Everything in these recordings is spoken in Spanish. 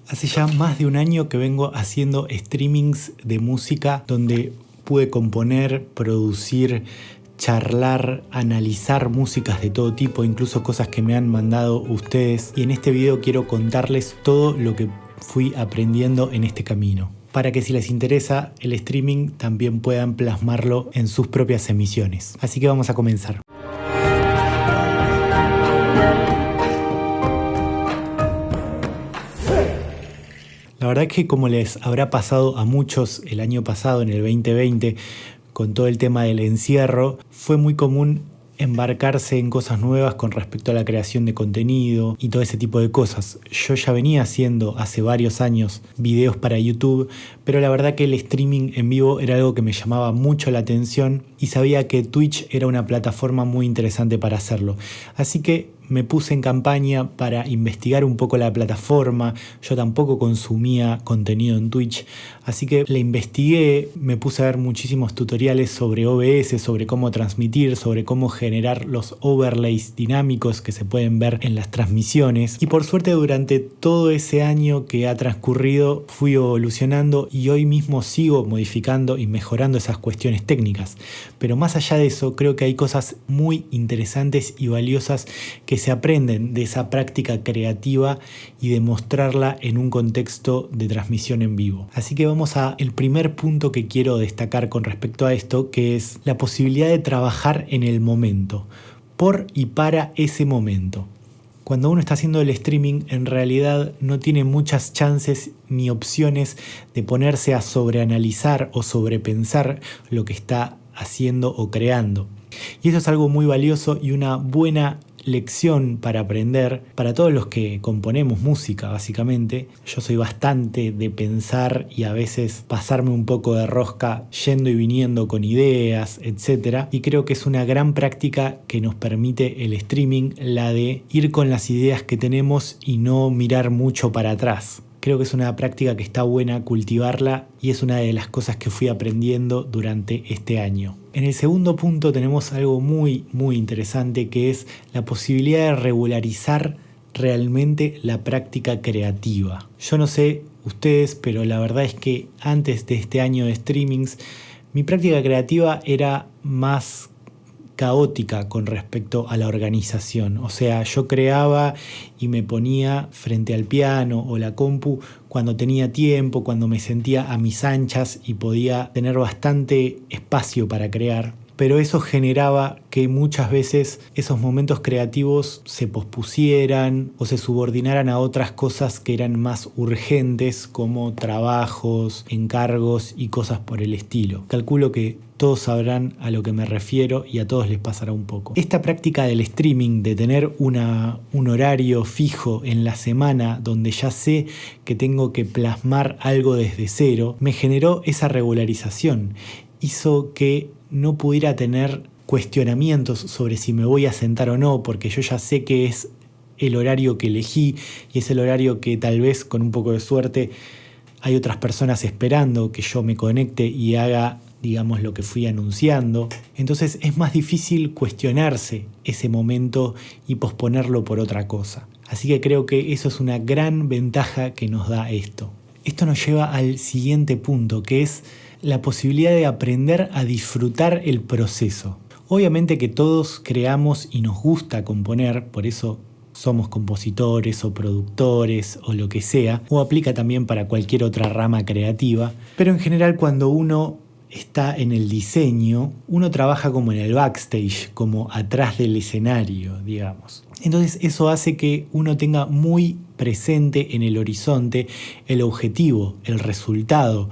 Hace ya más de un año que vengo haciendo streamings de música donde pude componer, producir, charlar, analizar músicas de todo tipo, incluso cosas que me han mandado ustedes. Y en este video quiero contarles todo lo que fui aprendiendo en este camino, para que si les interesa el streaming también puedan plasmarlo en sus propias emisiones. Así que vamos a comenzar. La verdad es que como les habrá pasado a muchos el año pasado, en el 2020, con todo el tema del encierro, fue muy común embarcarse en cosas nuevas con respecto a la creación de contenido y todo ese tipo de cosas. Yo ya venía haciendo hace varios años videos para YouTube, pero la verdad que el streaming en vivo era algo que me llamaba mucho la atención y sabía que Twitch era una plataforma muy interesante para hacerlo. Así que me puse en campaña para investigar un poco la plataforma. Yo tampoco consumía contenido en Twitch, así que la investigué, me puse a ver muchísimos tutoriales sobre OBS, sobre cómo transmitir, sobre cómo generar los overlays dinámicos que se pueden ver en las transmisiones. Y por suerte durante todo ese año que ha transcurrido fui evolucionando y hoy mismo sigo modificando y mejorando esas cuestiones técnicas. Pero más allá de eso, creo que hay cosas muy interesantes y valiosas que se aprenden de esa práctica creativa y de mostrarla en un contexto de transmisión en vivo. Así que vamos a el primer punto que quiero destacar con respecto a esto, que es la posibilidad de trabajar en el momento, por y para ese momento. Cuando uno está haciendo el streaming, en realidad no tiene muchas chances ni opciones de ponerse a sobreanalizar o sobrepensar lo que está haciendo o creando. Y eso es algo muy valioso y una buena lección para aprender para todos los que componemos música, básicamente. Yo soy bastante de pensar y a veces pasarme un poco de rosca yendo y viniendo con ideas, etc. Y creo que es una gran práctica que nos permite el streaming, la de ir con las ideas que tenemos y no mirar mucho para atrás. Creo que es una práctica que está buena cultivarla y es una de las cosas que fui aprendiendo durante este año. En el segundo punto tenemos algo muy interesante, que es la posibilidad de regularizar realmente la práctica creativa. Yo no sé ustedes, pero la verdad es que antes de este año de streamings, mi práctica creativa era más caótica con respecto a la organización. O sea, yo creaba y me ponía frente al piano o la compu cuando tenía tiempo, cuando me sentía a mis anchas y podía tener bastante espacio para crear. Pero eso generaba que muchas veces esos momentos creativos se pospusieran o se subordinaran a otras cosas que eran más urgentes, como trabajos, encargos y cosas por el estilo. Calculo que todos sabrán a lo que me refiero y a todos les pasará un poco. Esta práctica del streaming, de tener un horario fijo en la semana donde ya sé que tengo que plasmar algo desde cero, me generó esa regularización. Hizo que no pudiera tener cuestionamientos sobre si me voy a sentar o no, porque yo ya sé que es el horario que elegí y es el horario que tal vez con un poco de suerte hay otras personas esperando que yo me conecte y haga, digamos, lo que fui anunciando. Entonces es más difícil cuestionarse ese momento y posponerlo por otra cosa. Así que creo que eso es una gran ventaja que nos da esto. Esto nos lleva al siguiente punto, que es la posibilidad de aprender a disfrutar el proceso. Obviamente que todos creamos y nos gusta componer, por eso somos compositores o productores o lo que sea, o aplica también para cualquier otra rama creativa, pero en general cuando uno está en el diseño, uno trabaja como en el backstage, como atrás del escenario, digamos. Entonces eso hace que uno tenga muy presente en el horizonte el objetivo, el resultado,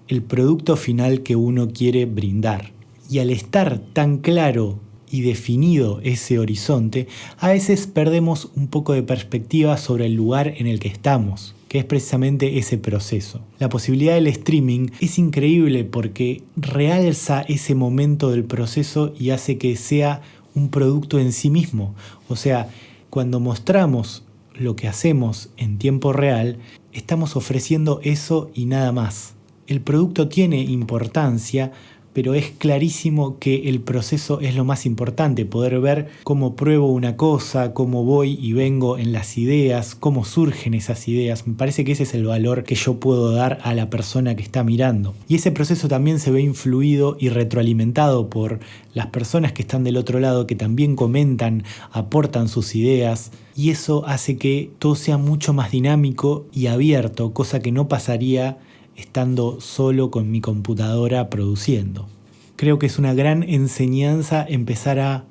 el producto final que uno quiere brindar. Y al estar tan claro y definido ese horizonte, a veces perdemos un poco de perspectiva sobre el lugar en el que estamos, que es precisamente ese proceso. La posibilidad del streaming es increíble porque realza ese momento del proceso y hace que sea un producto en sí mismo. O sea, cuando mostramos lo que hacemos en tiempo real, estamos ofreciendo eso y nada más. El producto tiene importancia, pero es clarísimo que el proceso es lo más importante, poder ver cómo pruebo una cosa, cómo voy y vengo en las ideas, cómo surgen esas ideas. Me parece que ese es el valor que yo puedo dar a la persona que está mirando. Y ese proceso también se ve influido y retroalimentado por las personas que están del otro lado, que también comentan, aportan sus ideas, y eso hace que todo sea mucho más dinámico y abierto, cosa que no pasaría estando solo con mi computadora produciendo. Creo que es una gran enseñanza empezar a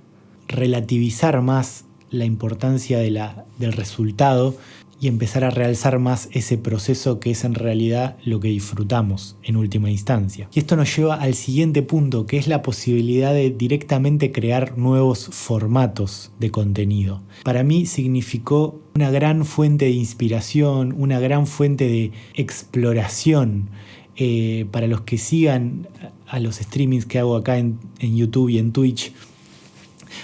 relativizar más la importancia del resultado y empezar a realzar más ese proceso que es en realidad lo que disfrutamos en última instancia. Y esto nos lleva al siguiente punto, que es la posibilidad de directamente crear nuevos formatos de contenido. Para mí significó una gran fuente de inspiración, una gran fuente de exploración. Para los que sigan a los streamings que hago acá en YouTube y en Twitch,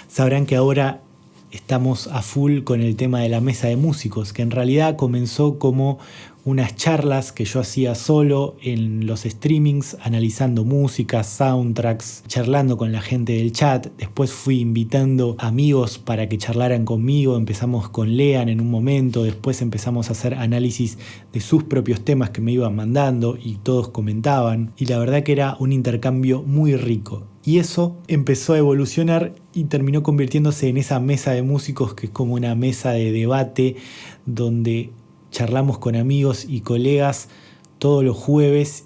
sabrán que ahora estamos a full con el tema de la mesa de músicos, que en realidad comenzó como unas charlas que yo hacía solo en los streamings, analizando música, soundtracks, charlando con la gente del chat. Después fui invitando amigos para que charlaran conmigo. Empezamos con Lean en un momento, después empezamos a hacer análisis de sus propios temas que me iban mandando y todos comentaban. Y la verdad que era un intercambio muy rico. Y eso empezó a evolucionar y terminó convirtiéndose en esa mesa de músicos que es como una mesa de debate donde charlamos con amigos y colegas todos los jueves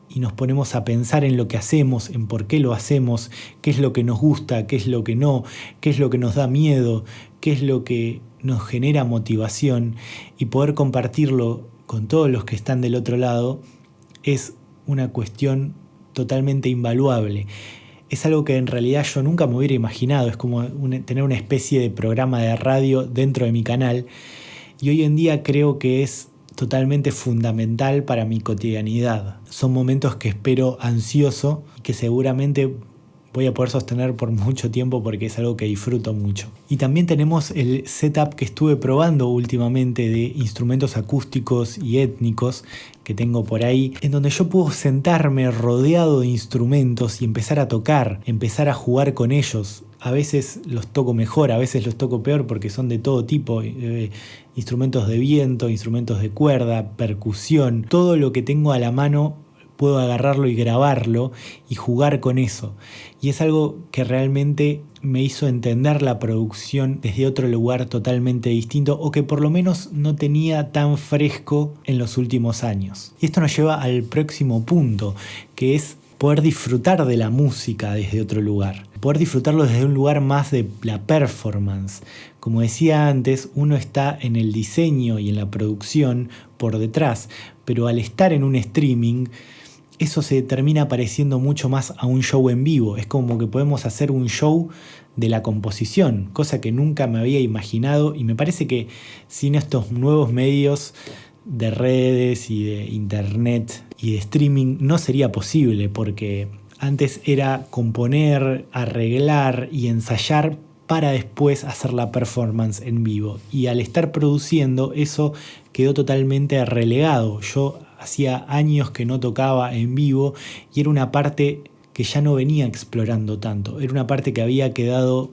y nos ponemos a pensar en lo que hacemos, en por qué lo hacemos, qué es lo que nos gusta, qué es lo que no, qué es lo que nos da miedo, qué es lo que nos genera motivación, y poder compartirlo con todos los que están del otro lado es una cuestión totalmente invaluable. Es algo que en realidad yo nunca me hubiera imaginado, es como tener una especie de programa de radio dentro de mi canal. Y hoy en día creo que es totalmente fundamental para mi cotidianidad. Son momentos que espero ansioso y que seguramente voy a poder sostener por mucho tiempo porque es algo que disfruto mucho. Y también tenemos el setup que estuve probando últimamente de instrumentos acústicos y étnicos que tengo por ahí, en donde yo puedo sentarme rodeado de instrumentos y empezar a tocar, empezar a jugar con ellos. A veces los toco mejor, a veces los toco peor porque son de todo tipo, instrumentos de viento, instrumentos de cuerda, percusión, todo lo que tengo a la mano puedo agarrarlo y grabarlo y jugar con eso. Y es algo que realmente me hizo entender la producción desde otro lugar totalmente distinto, o que por lo menos no tenía tan fresco en los últimos años. Y esto nos lleva al próximo punto, que es poder disfrutar de la música desde otro lugar. Poder disfrutarlo desde un lugar más de la performance. Como decía antes, uno está en el diseño y en la producción por detrás, pero al estar en un streaming, eso se termina pareciendo mucho más a un show en vivo. Es como que podemos hacer un show de la composición, cosa que nunca me había imaginado, y me parece que sin estos nuevos medios de redes y de internet y de streaming no sería posible, porque antes era componer, arreglar y ensayar para después hacer la performance en vivo, y al estar produciendo eso quedó totalmente relegado. Yo hacía años que no tocaba en vivo y era una parte que ya no venía explorando tanto, era una parte que había quedado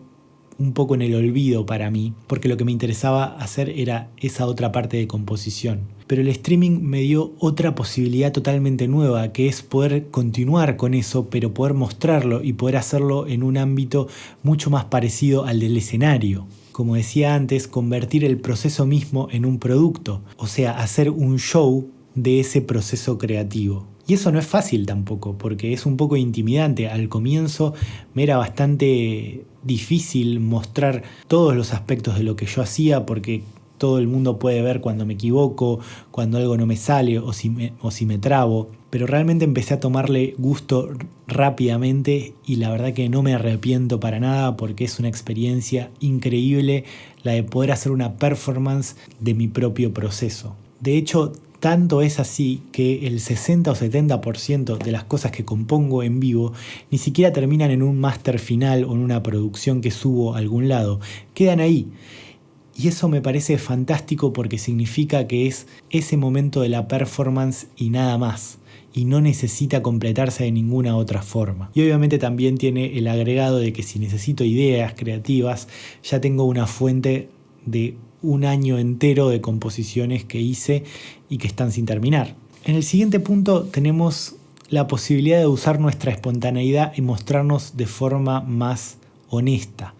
un poco en el olvido para mí, porque lo que me interesaba hacer era esa otra parte de composición. Pero el streaming me dio otra posibilidad totalmente nueva, que es poder continuar con eso, pero poder mostrarlo y poder hacerlo en un ámbito mucho más parecido al del escenario. Como decía antes, convertir el proceso mismo en un producto, o sea, hacer un show de ese proceso creativo. Y eso no es fácil tampoco, porque es un poco intimidante. Al comienzo me era bastante difícil mostrar todos los aspectos de lo que yo hacía, porque todo el mundo puede ver cuando me equivoco, cuando algo no me sale o si me trabo. Pero realmente empecé a tomarle gusto rápidamente y la verdad que no me arrepiento para nada, porque es una experiencia increíble la de poder hacer una performance de mi propio proceso. De hecho, tanto es así que el 60 o 70% de las cosas que compongo en vivo ni siquiera terminan en un máster final o en una producción que subo a algún lado. Quedan ahí. Y eso me parece fantástico porque significa que es ese momento de la performance y nada más. y no necesita completarse de ninguna otra forma. Y obviamente también tiene el agregado de que si necesito ideas creativas, ya tengo una fuente de un año entero de composiciones que hice y que están sin terminar. En el siguiente punto tenemos la posibilidad de usar nuestra espontaneidad y mostrarnos de forma más honesta.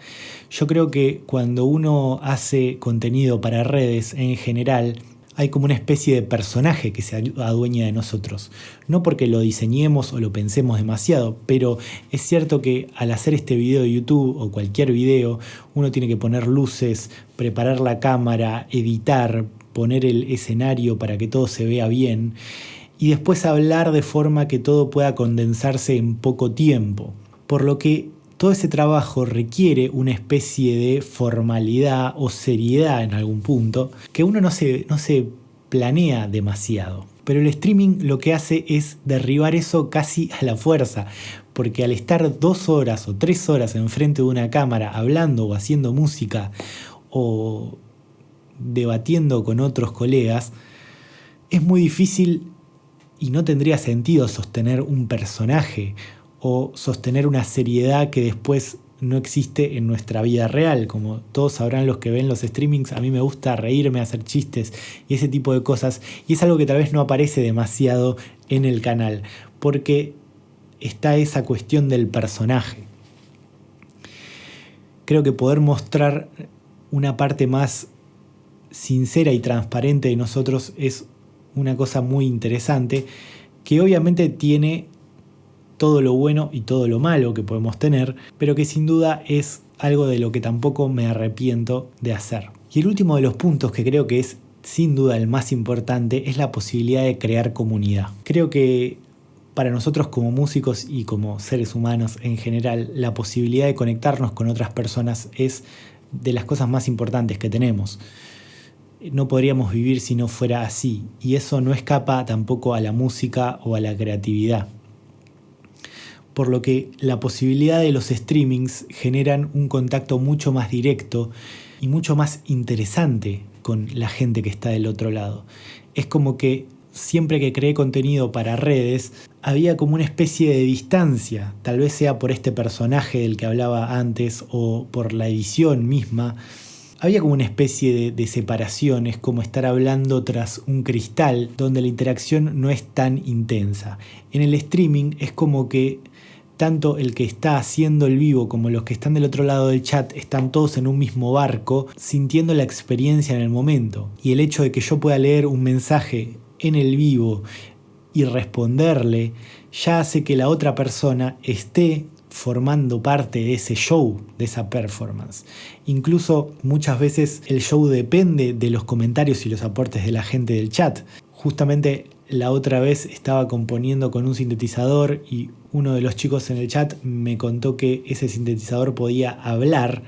Yo creo que cuando uno hace contenido para redes en general, hay como una especie de personaje que se adueña de nosotros. No porque lo diseñemos o lo pensemos demasiado, pero es cierto que al hacer este video de YouTube o cualquier video, uno tiene que poner luces, preparar la cámara, editar, poner el escenario para que todo se vea bien y después hablar de forma que todo pueda condensarse en poco tiempo. Por lo que todo ese trabajo requiere una especie de formalidad o seriedad en algún punto que uno no se planea demasiado. Pero el streaming lo que hace es derribar eso casi a la fuerza, porque al estar 2 horas o 3 horas enfrente de una cámara hablando o haciendo música o debatiendo con otros colegas, es muy difícil y no tendría sentido sostener un personaje o sostener una seriedad que después no existe en nuestra vida real. Como todos sabrán los que ven los streamings, a mí me gusta reírme, hacer chistes y ese tipo de cosas, y es algo que tal vez no aparece demasiado en el canal, porque está esa cuestión del personaje. Creo que poder mostrar una parte más sincera y transparente de nosotros es una cosa muy interesante, que obviamente tiene todo lo bueno y todo lo malo que podemos tener, pero que sin duda es algo de lo que tampoco me arrepiento de hacer. Y el último de los puntos, que creo que es sin duda el más importante, es la posibilidad de crear comunidad. Creo que para nosotros como músicos y como seres humanos en general, la posibilidad de conectarnos con otras personas es de las cosas más importantes que tenemos. No podríamos vivir si no fuera así, y eso no escapa tampoco a la música o a la creatividad. Por lo que la posibilidad de los streamings generan un contacto mucho más directo y mucho más interesante con la gente que está del otro lado. Es como que siempre que creé contenido para redes, había como una especie de distancia, tal vez sea por este personaje del que hablaba antes o por la edición misma. Había como una especie de separación, es como estar hablando tras un cristal donde la interacción no es tan intensa. En el streaming es como que tanto el que está haciendo el vivo como los que están del otro lado del chat están todos en un mismo barco, sintiendo la experiencia en el momento. Y el hecho de que yo pueda leer un mensaje en el vivo y responderle ya hace que la otra persona esté formando parte de ese show, de esa performance. Incluso muchas veces el show depende de los comentarios y los aportes de la gente del chat. Justamente la otra vez estaba componiendo con un sintetizador y uno de los chicos en el chat me contó que ese sintetizador podía hablar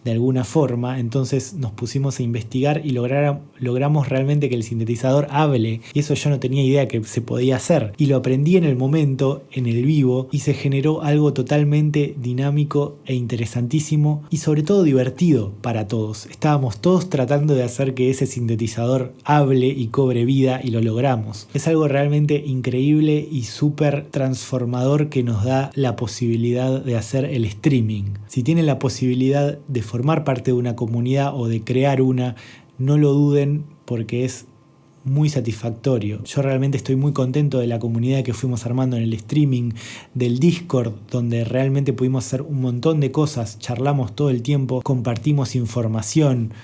de alguna forma, entonces nos pusimos a investigar y logramos realmente que el sintetizador hable, y eso yo no tenía idea que se podía hacer, y lo aprendí en el momento, en el vivo, y se generó algo totalmente dinámico e interesantísimo y sobre todo divertido para todos. Estábamos todos tratando de hacer que ese sintetizador hable y cobre vida, y lo logramos. Es algo realmente increíble y súper transformador que nos da la posibilidad de hacer el streaming. Si tienen la posibilidad de formar parte de una comunidad o de crear una, no lo duden porque es muy satisfactorio. Yo realmente estoy muy contento de la comunidad que fuimos armando en el streaming, del Discord, donde realmente pudimos hacer un montón de cosas, charlamos todo el tiempo, compartimos información,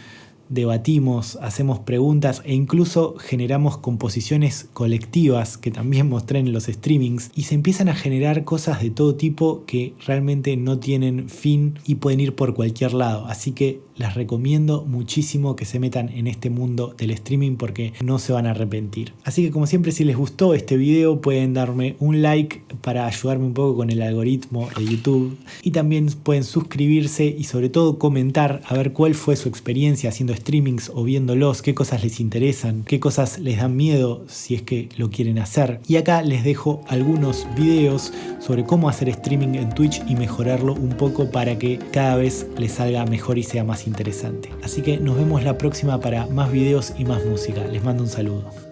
debatimos, hacemos preguntas e incluso generamos composiciones colectivas que también mostré en los streamings, y se empiezan a generar cosas de todo tipo que realmente no tienen fin y pueden ir por cualquier lado. Así que les recomiendo muchísimo que se metan en este mundo del streaming porque no se van a arrepentir. Así que como siempre, si les gustó este video pueden darme un like para ayudarme un poco con el algoritmo de YouTube, y también pueden suscribirse y sobre todo comentar a ver cuál fue su experiencia haciendo streamings o viéndolos, qué cosas les interesan, qué cosas les dan miedo si es que lo quieren hacer. Y acá les dejo algunos videos sobre cómo hacer streaming en Twitch y mejorarlo un poco para que cada vez les salga mejor y sea más interesante. Así que nos vemos la próxima para más videos y más música. Les mando un saludo.